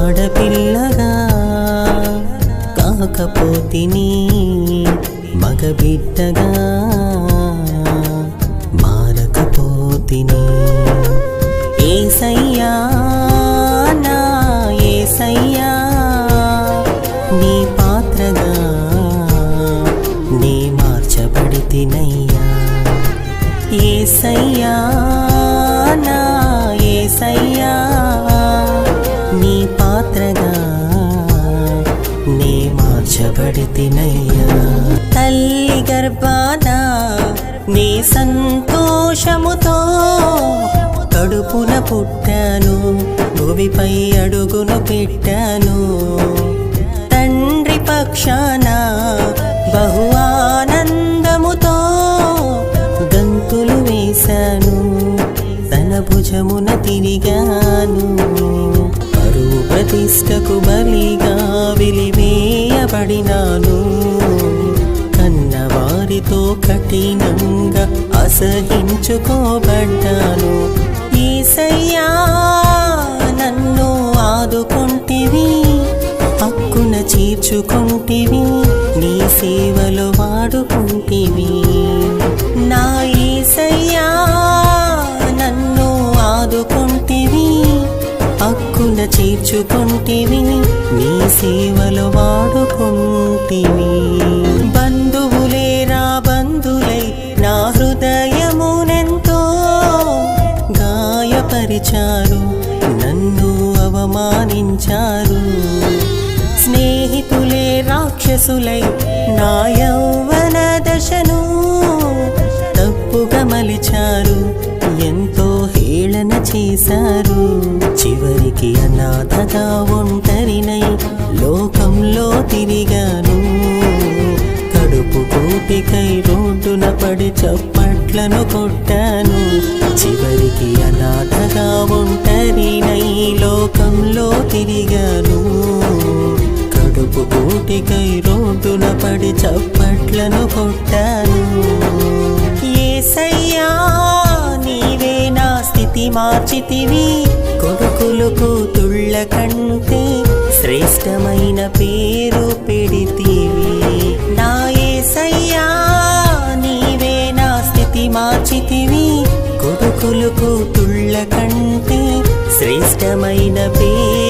ఆడపిల్లగా కాకపోతిని మగబిడ్డగా మారకపోతిని. యేసయ్యా నా యేసయ్యా నీ పాత్రగా నీ మార్చబడితినయ్యా. యేసయ్యా నా యేసయ్యా నీ పాత్రగా నీ మార్చబడితినయ్యా. తల్లి గర్భాన నీ సంతోషముతో కడుపున పుట్టాను, భూమిపై అడుగును పెట్టాను. తండ్రి పక్షాన బహు ఆనందముతో గంతులు వేశాను, తన భుజమున తిరిగాను. పరువు ప్రతిష్టకు బలిగా వెలివేయబడినాను, కన్నవారితో కఠినంగా అసహించుకోబడ్డాను. యేసయ్యా నన్ను ఆదుకుంటివి, హక్కున చేర్చుకుంటివి, నీ సేవలో వాడుకుంటివి. నా యేసయ్యా నన్ను ఆదుకుంటివి, హక్కున చేర్చుకుంటివి, నీ సేవలో వాడుకుంటివి. బంధువులే రా బంధులై నా హృదయమునెంతో గాయపరిచారు, నన్ను అవమానించారు. స్నేహితులే రాక్షసులై నా యౌవన దశను తప్పుగా మలిచారు, ఎంతో హేళన చేశారు. చివరికి అనాథగా ఒంటరినై లోకంలో తిరిగాను, కడుపు కూటికై రోడ్డున పడి చప్పట్లను కొట్టాను. చివరికి అనాథగా ఒంటరినై లోకంలో తిరిగాను, కడుపు కూటికై రోడ్డున పడి చప్పట్లను కొట్టాను. యేసయ్యా నీవే నా స్థితి మార్చితివి, కొడుకులు కూతుళ్ళ కంటే శ్రేష్టమైన పేరు పెడితివి. నా యేసయ్యా నీవే నా స్థితి మార్చితివి, కొడుకులు కూతుళ్ళ కంటే శ్రేష్టమైన పేరు